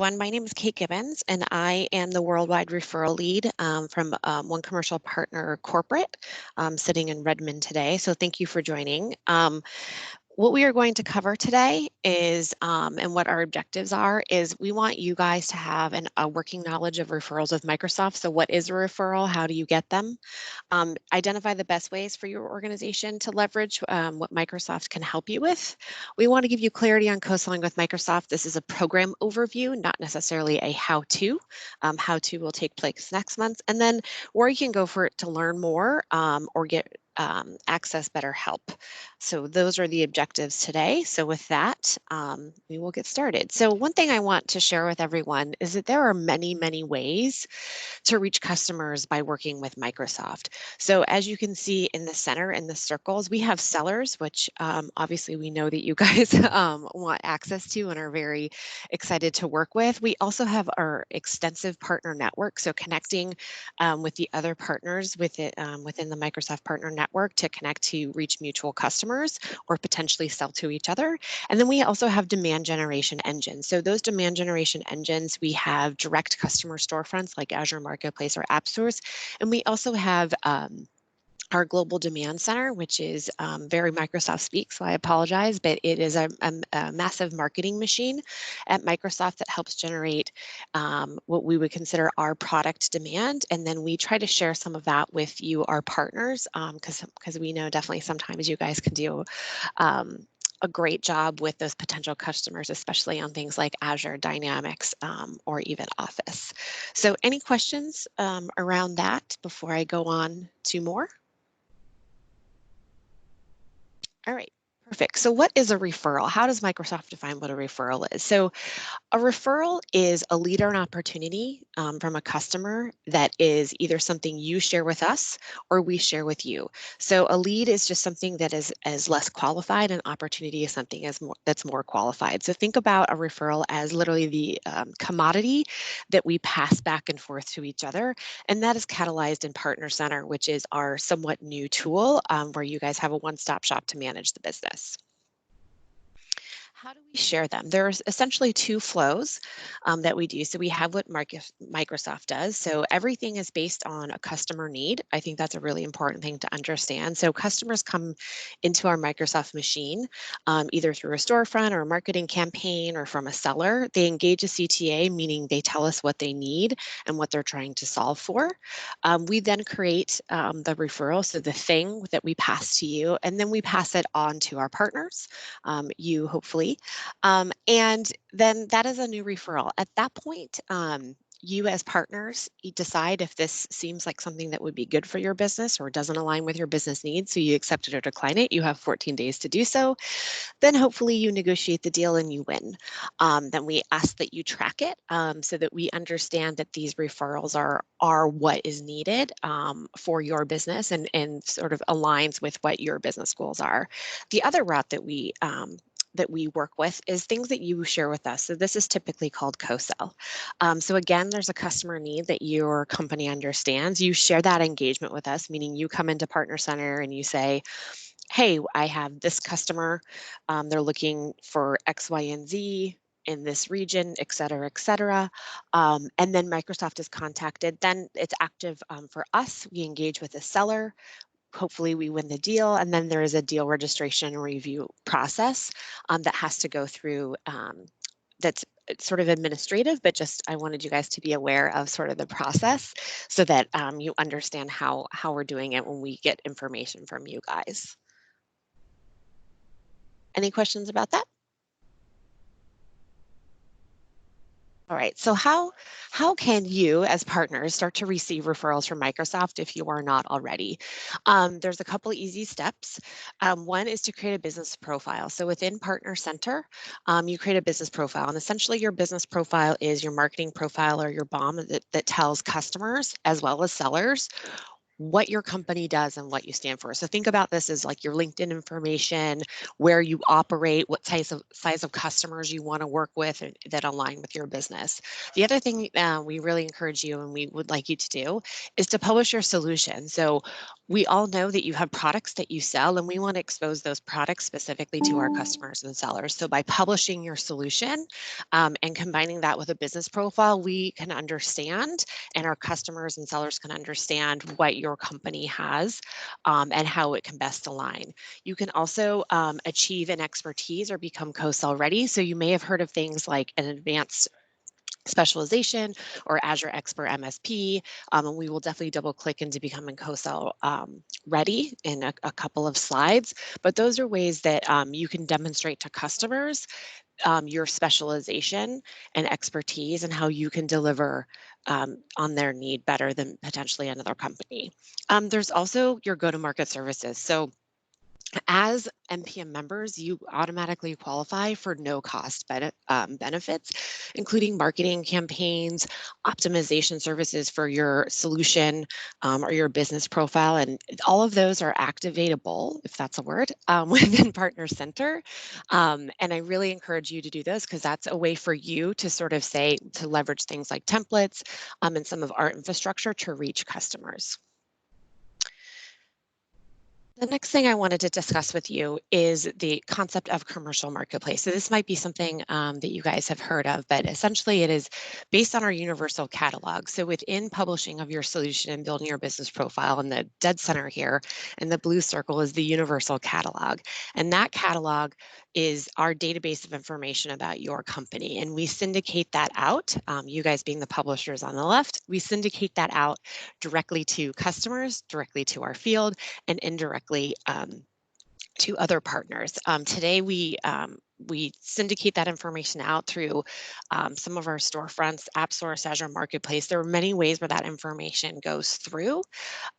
My name is Kate Gibbons, and I am the worldwide referral lead from One Commercial Partner Corporate, sitting in Redmond today. So thank you for joining. What we are going to cover today is, and what our objectives are, is we want you guys to have a working knowledge of referrals with Microsoft. So what is a referral? How do you get them? Identify the best ways for your organization to leverage what Microsoft can help you with. We want to give you clarity on co-selling with Microsoft. This is a program overview, not necessarily a how-to. How-to will take place next month. And then where you can go for it to learn more or get access better help. So those are the objectives today. So with that, we will get started. So one thing I want to share with everyone is that there are many, many ways to reach customers by working with Microsoft. So as you can see in the center, in the circles, we have sellers, which obviously we know that you guys want access to and are very excited to work with. We also have our extensive partner network, so connecting with the other partners within the Microsoft Partner Network to connect to reach mutual customers or potentially sell to each other. And then we also have demand generation engines. So those demand generation engines, we have direct customer storefronts like Azure Marketplace or App Stores. And we also have our global demand center, which is very Microsoft speak, so I apologize, but it is a massive marketing machine at Microsoft that helps generate what we would consider our product demand. And then we try to share some of that with you, our partners, because we know definitely sometimes you guys can do a great job with those potential customers, especially on things like Azure Dynamics or even Office. So any questions around that before I go on to more? All right, perfect. So what is a referral? How does Microsoft define what a referral is? So a referral is a lead or an opportunity from a customer that is either something you share with us or we share with you. So a lead is just something that is less qualified, and opportunity is something that's more qualified. So think about a referral as literally the commodity that we pass back and forth to each other, and that is catalyzed in Partner Center, which is our somewhat new tool where you guys have a one-stop shop to manage the business. How do we share them? There's essentially two flows that we do. So we have what Microsoft does. So everything is based on a customer need. I think that's a really important thing to understand. So customers come into our Microsoft machine either through a storefront or a marketing campaign or from a seller. They engage a CTA, meaning they tell us what they need and what they're trying to solve for. We then create the referral, so the thing that we pass to you, and then we pass it on to our partners, you hopefully. And then that is a new referral. At that point, you as partners, you decide if this seems like something that would be good for your business or doesn't align with your business needs. So you accept it or decline it. You have 14 days to do so. Then hopefully you negotiate the deal and you win. Then we ask that you track it so that we understand that these referrals are what is needed for your business and sort of aligns with what your business goals are. The other route that we work with is things that you share with us. So this is typically called Cosell. So again, there's a customer need that your company understands. You share that engagement with us, meaning you come into Partner Center and you say, hey, I have this customer. They're looking for X, Y, and Z in this region, et cetera, et cetera. And then Microsoft is contacted. Then it's active for us. We engage with the seller. Hopefully we win the deal, and then there is a deal registration and review process that has to go through. That's sort of administrative, but just I wanted you guys to be aware of sort of the process so that you understand how we're doing it when we get information from you guys. Any questions about that? All right, so how can you as partners start to receive referrals from Microsoft if you are not already? There's a couple easy steps. One is to create a business profile. So within Partner Center, you create a business profile, and essentially your business profile is your marketing profile or your BOM that tells customers as well as sellers what your company does and what you stand for. So think about this as like your LinkedIn information, where you operate, what size of customers you want to work with that align with your business. The other thing we really encourage you and we would like you to do is to publish your solution. So we all know that you have products that you sell, and we want to expose those products specifically to our customers and sellers. So by publishing your solution and combining that with a business profile, we can understand, and our customers and sellers can understand what your company has and how it can best align. You can also achieve an expertise or become Cosell ready. So you may have heard of things like an advanced specialization or Azure Expert MSP, and we will definitely double click into becoming Cosell ready in a couple of slides. But those are ways that you can demonstrate to customers your specialization and expertise and how you can deliver on their need better than potentially another company. There's also your go-to-market services. So as MPM members, you automatically qualify for no-cost benefits, including marketing campaigns, optimization services for your solution or your business profile. And all of those are activatable, if that's a word, within Partner Center. And I really encourage you to do those because that's a way for you to sort of say, to leverage things like templates and some of our infrastructure to reach customers. The next thing I wanted to discuss with you is the concept of commercial marketplace. So this might be something that you guys have heard of, but essentially it is based on our universal catalog. So within publishing of your solution and building your business profile, in the dead center here, and the blue circle is the universal catalog. And that catalog is our database of information about your company. And we syndicate that out, you guys being the publishers on the left, we syndicate that out directly to customers, directly to our field, and indirectly to other partners. Today, we syndicate that information out through some of our storefronts, AppSource, Azure Marketplace. There are many ways where that information goes through,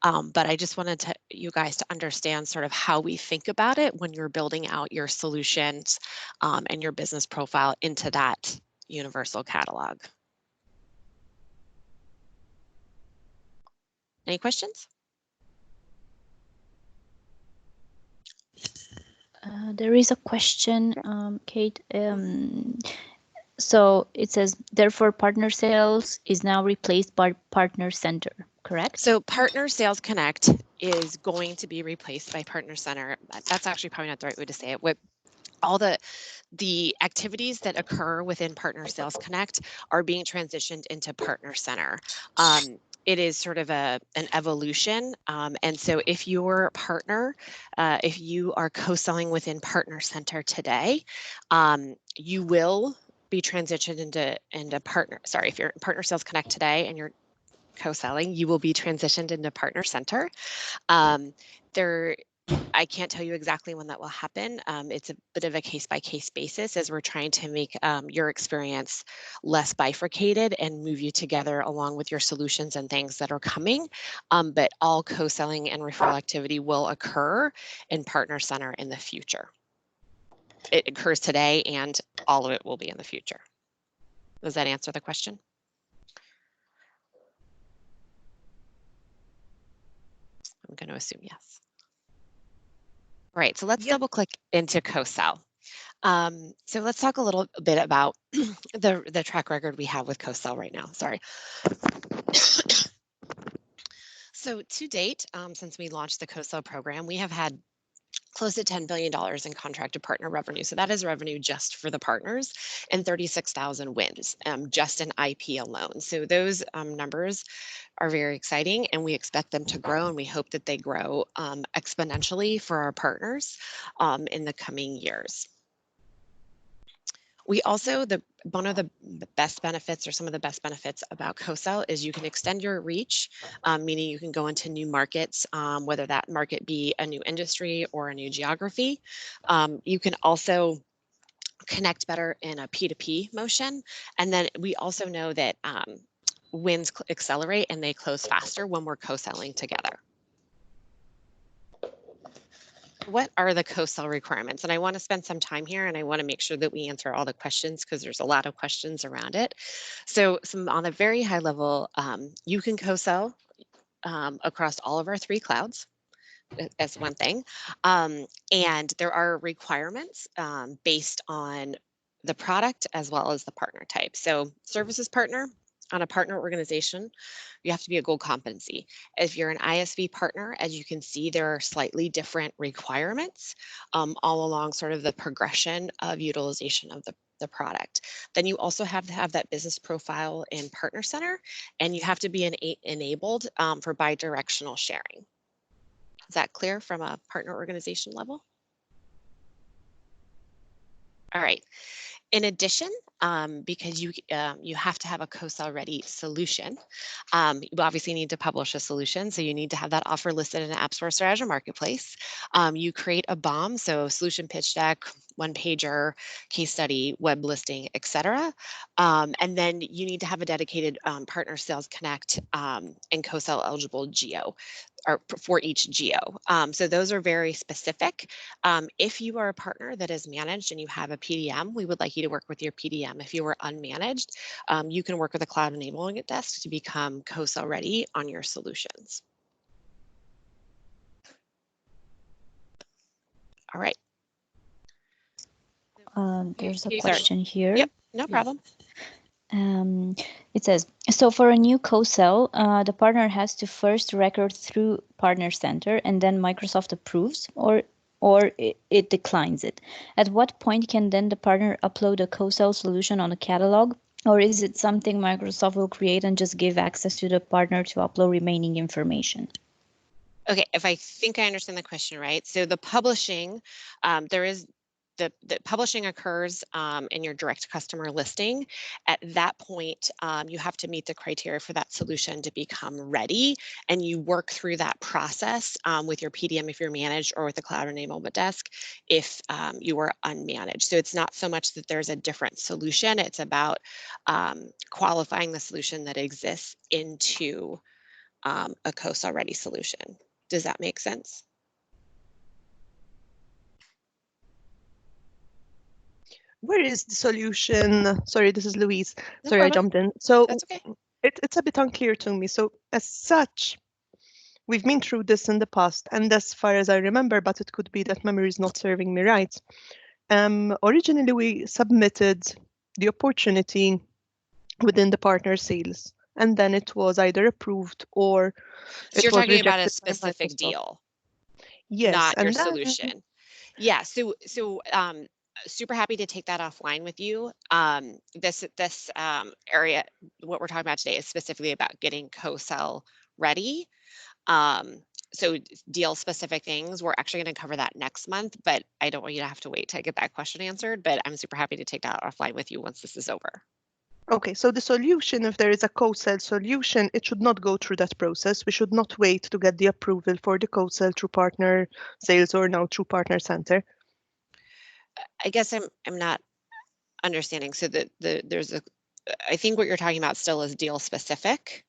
but I just wanted you guys to understand sort of how we think about it when you're building out your solutions and your business profile into that universal catalog. Any questions? There is a question, Kate. So it says, therefore, Partner Sales is now replaced by Partner Center, correct? So Partner Sales Connect is going to be replaced by Partner Center. That's actually probably not the right way to say it. What all the activities that occur within Partner Sales Connect are being transitioned into Partner Center. It is sort of an evolution. And so if your partner, if you are co-selling within Partner Center today, you will be transitioned into if you're in Partner Sales Connect today and you're co-selling, you will be transitioned into Partner Center. I can't tell you exactly when that will happen. It's a bit of a case-by-case basis as we're trying to make your experience less bifurcated and move you together along with your solutions and things that are coming. But all co-selling and referral activity will occur in Partner Center in the future. It occurs today and all of it will be in the future. Does that answer the question? I'm going to assume yes. All right, so let's double click into Cosell. So let's talk a little bit about the track record we have with Cosell right now. Sorry. So to date, since we launched the Cosell program, we have had close to $10 billion in contracted partner revenue. So that is revenue just for the partners, and 36,000 wins just in IP alone. So those numbers are very exciting, and we expect them to grow, and we hope that they grow exponentially for our partners in the coming years. We also, one of the best benefits or some of the best benefits about Cosell is you can extend your reach, meaning you can go into new markets, whether that market be a new industry or a new geography. You can also connect better in a P2P motion. And then we also know that wins accelerate and they close faster when we're co-selling together. What are the co-sell requirements? And I want to spend some time here and I want to make sure that we answer all the questions because there's a lot of questions around it. So on a very high level, you can co-sell across all of our 3 clouds. As one thing. And there are requirements based on the product as well as the partner type. So services partner, on a partner organization, you have to be a gold competency. If you're an ISV partner, as you can see, there are slightly different requirements all along sort of the progression of utilization of the product. Then you also have to have that business profile in Partner Center, and you have to be enabled for bi-directional sharing. Is that clear from a partner organization level? All right. In addition, because you have to have a Cosell ready solution, you obviously need to publish a solution. So you need to have that offer listed in AppSource or Azure Marketplace. You create a BOM, so solution pitch deck, one pager, case study, web listing, etc. And then you need to have a dedicated Partner Sales Connect and Cosell eligible geo, or for each geo. So those are very specific. If you are a partner that is managed and you have a PDM, we would like you to work with your PDM. If you are unmanaged, you can work with a cloud enabling desk to become Cosell ready on your solutions. All right. There's a question here. Yep, no problem. It says, so for a new co-sell, the partner has to first record through Partner Center and then Microsoft approves, or it declines it. At what point can then the partner upload a co-sell solution on a catalog? Or is it something Microsoft will create and just give access to the partner to upload remaining information? Okay, if I think I understand the question right. So the publishing, there is the publishing occurs in your direct customer listing. At that point, you have to meet the criteria for that solution to become ready, and you work through that process with your PDM if you're managed, or with the cloud enablement desk if you are unmanaged. So it's not so much that there's a different solution, it's about qualifying the solution that exists into a Cosell ready solution. Does that make sense? Where is the solution? Sorry, this is Louise. No Sorry, problem. I jumped in. So That's okay. It's a bit unclear to me. So as such, we've been through this in the past, and as far as I remember, but it could be that memory is not serving me right. Originally, we submitted the opportunity within the partner sales, and then it was either approved or So you're it was talking about a rejected by specific Microsoft. deal, Yes, not your and then solution. Yeah. So super happy to take that offline with you. This area, what we're talking about today, is specifically about getting Cosell ready. So deal specific things, we're actually going to cover that next month, but I don't want you to have to wait to get that question answered, but I'm super happy to take that offline with you once this is over. okay, so the solution, if there is a co-sell solution, it should not go through that process. We should not wait to get the approval for the co-sell through partner sales or now through partner center. I guess I'm not understanding. So there's a, I think what you're talking about still is deal specific.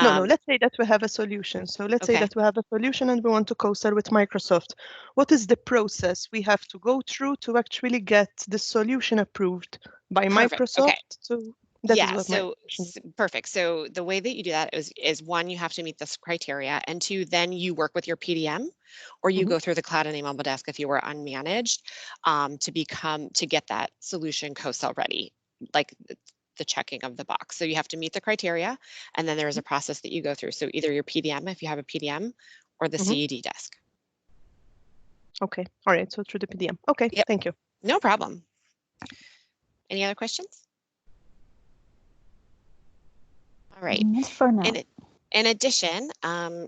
No, let's say that we have a solution. So let's say Okay. that we have a solution and we want to co-sell with Microsoft. What is the process we have to go through to actually get the solution approved by Perfect. Microsoft? Okay. So that is Yeah, what so my question is. perfect. So the way that you do that is one, you have to meet this criteria, and two, then you work with your PDM, or you go through the cloud enablement desk if you were unmanaged, to get that solution Cosell ready, like the checking of the box. So you have to meet the criteria, and then there's a process that you go through. So either your PDM, if you have a PDM, or the CED desk. Okay, all right, so through the PDM. Okay, Yep. Thank you. No problem. Any other questions? All right. For now. In addition,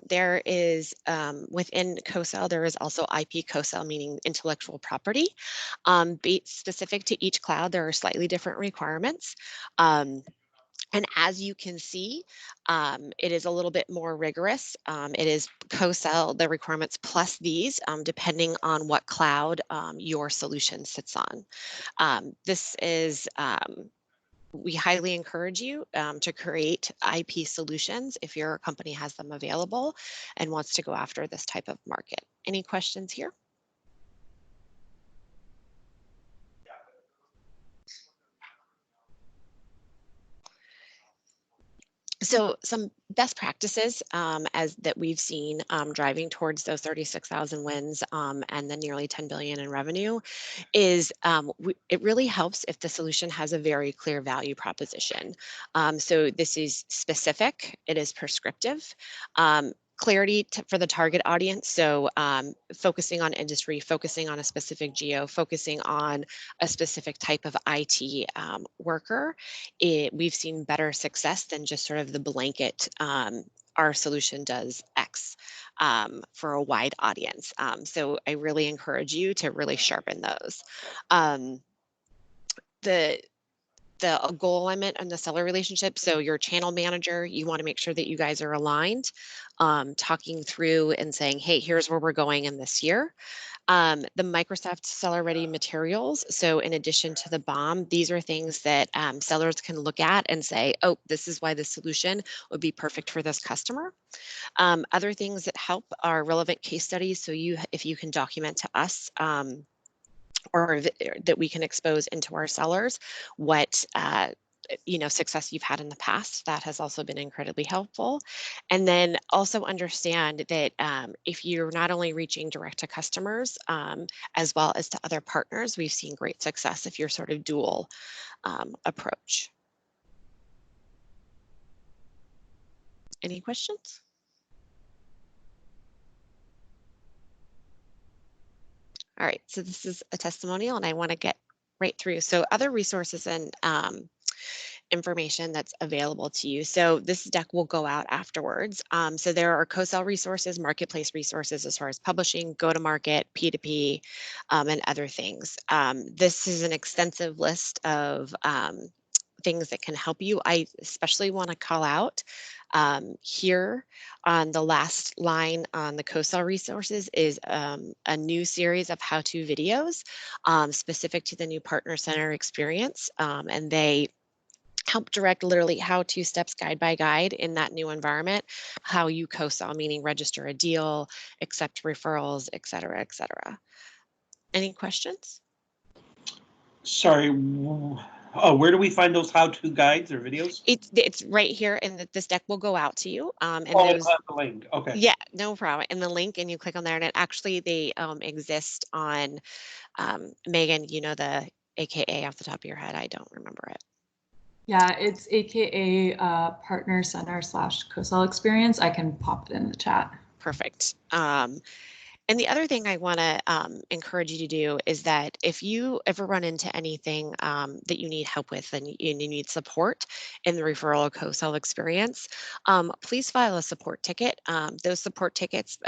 there is within Cosell, there is also IP Cosell, meaning intellectual property. Specific to each cloud, there are slightly different requirements. And as you can see, it is a little bit more rigorous. It is Cosell, the requirements plus these, depending on what cloud your solution sits on. This is we highly encourage you to create IP solutions if your company has them available and wants to go after this type of market. Any questions here? So some best practices as that we've seen driving towards those 36,000 wins and the nearly 10 billion in revenue is it really helps if the solution has a very clear value proposition. So this is specific, it is prescriptive. Clarity for the target audience. So focusing on industry, focusing on a specific geo, focusing on a specific type of IT worker, we've seen better success than just sort of the blanket, our solution does X for a wide audience. So I really encourage you to really sharpen those. The goal alignment and the seller relationship. So your channel manager, you want to make sure that you guys are aligned, talking through and saying, hey, here's where we're going in this year. The Microsoft Seller Ready materials. So in addition to the BOM, these are things that sellers can look at and say, oh, this is why this solution would be perfect for this customer. Other things that help are relevant case studies. So if you can document to us or that we can expose into our sellers what success you've had in the past, that has also been incredibly helpful. And then also understand that if you're not only reaching direct to customers as well as to other partners, we've seen great success if you're sort of dual approach. Any questions? All right, so this is a testimonial and I want to get right through. So other resources and information that's available to you. So this deck will go out afterwards. So there are Cosell resources, marketplace resources as far as publishing, go-to-market, P2P, and other things. This is an extensive list of things that can help you. I especially want to call out here on the last line on the Cosell resources is a new series of how-to videos specific to the new Partner Center experience. And they help direct literally how-to steps guide by guide in that new environment, how you co-sell, meaning register a deal, accept referrals, et cetera, et cetera. Any questions? Sorry, where do we find those how-to guides or videos? It's right here, and this deck will go out to you. And those have the link. Okay. Yeah, no problem. And the link, and you click on there, and they exist on Megan. You know the AKA off the top of your head. I don't remember it. Yeah, it's AKA Partner Center / Cosell Experience. I can pop it in the chat. Perfect. And the other thing I want to encourage you to do is that if you ever run into anything that you need help with and you need support in the referral or co-sell experience, please file a support ticket. Those support tickets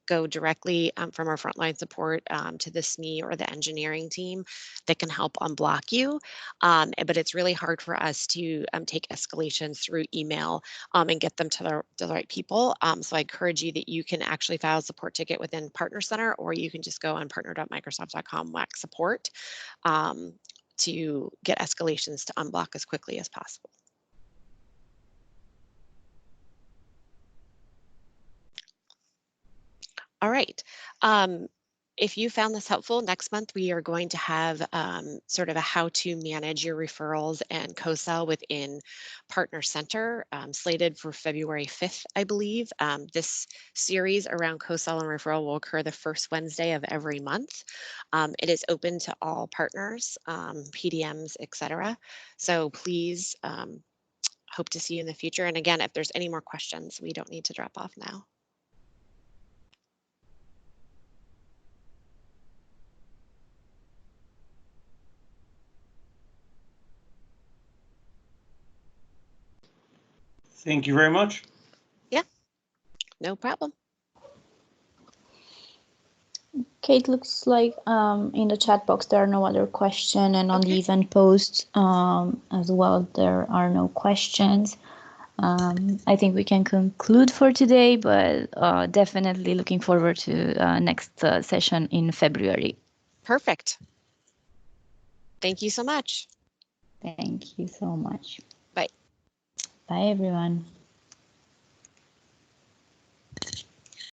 go directly from our frontline support to the SME or the engineering team that can help unblock you. But it's really hard for us to take escalations through email and get them to the right people. So I encourage you that you can actually file a support ticket within Partner Center, or you can just go on partner.microsoft.com/support to get escalations to unblock as quickly as possible. All right. If you found this helpful, next month we are going to have sort of a how to manage your referrals and co-sell within Partner Center, slated for February 5th, I believe. This series around co-sell and referral will occur the first Wednesday of every month. It is open to all partners, PDMs, etc. So please hope to see you in the future. And again, if there's any more questions, we don't need to drop off now. Thank you very much. Yeah, no problem. Okay, it looks like in the chat box there are no other questions, and on the event post as well there are no questions. I think we can conclude for today, but definitely looking forward to next session in February. Perfect. Thank you so much. Thank you so much. Bye. Bye, everyone.